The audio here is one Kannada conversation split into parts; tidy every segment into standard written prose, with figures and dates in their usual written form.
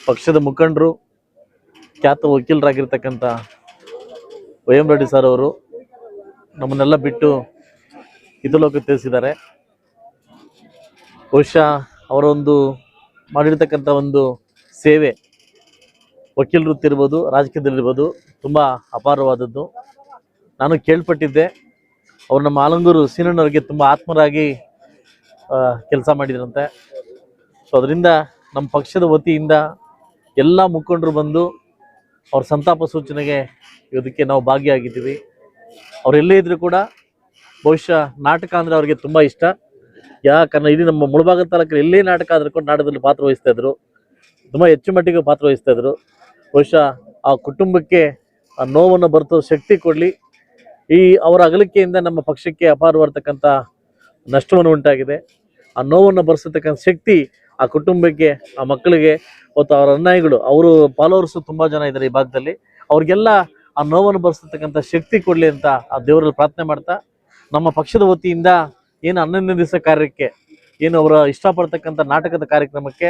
ಪಕ್ಷದ ಮುಖಂಡರು ಖ್ಯಾತ ವಕೀಲರಾಗಿರ್ತಕ್ಕಂಥ ವೈ.ಎಂ. ರೆಡ್ಡಿ ಸರ್ ಅವರು ನಮ್ಮನ್ನೆಲ್ಲ ಬಿಟ್ಟು ಇತಲೋಕ ತಿಳಿಸಿದ್ದಾರೆ. ಬಹುಶಃ ಅವರೊಂದು ಮಾಡಿರ್ತಕ್ಕಂಥ ಒಂದು ಸೇವೆ ವಕೀಲ ವೃತ್ತಿ ಇರ್ಬೋದು, ರಾಜಕೀಯದಲ್ಲಿರ್ಬೋದು ತುಂಬ ಅಪಾರವಾದದ್ದು. ನಾನು ಕೇಳ್ಪಟ್ಟಿದ್ದೆ ಅವರು ನಮ್ಮ ಆಲಂಗೂರು ಸೀನಣ್ಣವ್ರಿಗೆ ತುಂಬ ಆತ್ಮರಾಗಿ ಕೆಲಸ ಮಾಡಿದ್ರಂತೆ. ಸೊ ಅದರಿಂದ ನಮ್ಮ ಪಕ್ಷದ ವತಿಯಿಂದ ಎಲ್ಲ ಮುಖಂಡರು ಬಂದು ಅವ್ರ ಸಂತಾಪ ಸೂಚನೆಗೆ ಇದಕ್ಕೆ ನಾವು ಭಾಗಿಯಾಗಿದ್ದೀವಿ. ಅವರೆಲ್ಲೇ ಇದ್ರೂ ಕೂಡ ಬಹುಶಃ ನಾಟಕ ಅಂದರೆ ಅವ್ರಿಗೆ ತುಂಬ ಇಷ್ಟ. ಯಾಕಂದರೆ ಇಡೀ ನಮ್ಮ ಮುಳಬಾಗಿಲು ತಾಲೂಕಲ್ಲಿ ಎಲ್ಲೇ ನಾಟಕ ಆದರೂ ಕೂಡ ನಾಟಕದಲ್ಲಿ ಪಾತ್ರವಹಿಸ್ತಾ ಇದ್ರು, ತುಂಬ ಹೆಚ್ಚು ಮಟ್ಟಿಗೆ ಪಾತ್ರವಹಿಸ್ತಾ ಇದ್ರು. ಬಹುಶಃ ಆ ಕುಟುಂಬಕ್ಕೆ ಆ ನೋವನ್ನು ಬರೆಸೋ ಶಕ್ತಿ ಕೊಡಲಿ. ಈ ಅವರ ಅಗಲಿಕೆಯಿಂದ ನಮ್ಮ ಪಕ್ಷಕ್ಕೆ ಅಪಾರವಾಗಿರ್ತಕ್ಕಂಥ ನಷ್ಟವನ್ನು ಉಂಟಾಗಿದೆ. ಆ ನೋವನ್ನು ಬರೆಸತಕ್ಕಂಥ ಶಕ್ತಿ ಆ ಕುಟುಂಬಕ್ಕೆ, ಆ ಮಕ್ಕಳಿಗೆ ಮತ್ತು ಅವರ ಅನ್ಯಾಯಿಗಳು, ಅವರು ಫಾಲೋವರ್ಸು ತುಂಬ ಜನ ಇದ್ದಾರೆ ಈ ಭಾಗದಲ್ಲಿ, ಅವ್ರಿಗೆಲ್ಲ ಆ ನೋವನ್ನು ಬರೆಸತಕ್ಕಂಥ ಶಕ್ತಿ ಕೊಡಲಿ ಅಂತ ಆ ದೇವರಲ್ಲಿ ಪ್ರಾರ್ಥನೆ ಮಾಡ್ತಾ, ನಮ್ಮ ಪಕ್ಷದ ವತಿಯಿಂದ ಏನು 11ನೇ ದಿವಸ ಕಾರ್ಯಕ್ಕೆ ಏನು ಅವರ ಇಷ್ಟಪಡ್ತಕ್ಕಂಥ ನಾಟಕದ ಕಾರ್ಯಕ್ರಮಕ್ಕೆ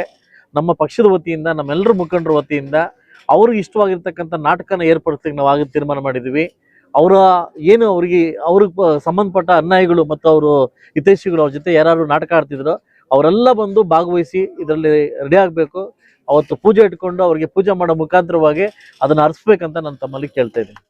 ನಮ್ಮ ಪಕ್ಷದ ವತಿಯಿಂದ, ನಮ್ಮೆಲ್ಲರ ಮುಖಂಡರ ವತಿಯಿಂದ ಅವ್ರಿಗೆ ಇಷ್ಟವಾಗಿರ್ತಕ್ಕಂಥ ನಾಟಕನ ಏರ್ಪಡಿಸ್ಲಿಕ್ಕೆ ನಾವು ಆಗ ತೀರ್ಮಾನ ಮಾಡಿದ್ದೀವಿ. ಅವರ ಏನು ಅವ್ರಿಗೆ ಸಂಬಂಧಪಟ್ಟ ಅನ್ಯಾಯಿಗಳು ಮತ್ತು ಅವರು ಹಿತೈಷಿಗಳು ಅವ್ರ ಜೊತೆ ಯಾರು ನಾಟಕ ಆಡ್ತಿದ್ರು ಅವರೆಲ್ಲ ಬಂದು ಭಾಗವಹಿಸಿ ಇದರಲ್ಲಿ ರೆಡಿ ಆಗಬೇಕು. ಅವತ್ತು ಪೂಜೆ ಇಟ್ಕೊಂಡು ಅವ್ರಿಗೆ ಪೂಜೆ ಮಾಡೋ ಮುಖಾಂತರವಾಗಿ ಅದನ್ನು ಅರ್ಸ್ಬೇಕಂತ ನಾನು ತಮ್ಮಲ್ಲಿ ಕೇಳ್ತಾ ಇದ್ದೀನಿ.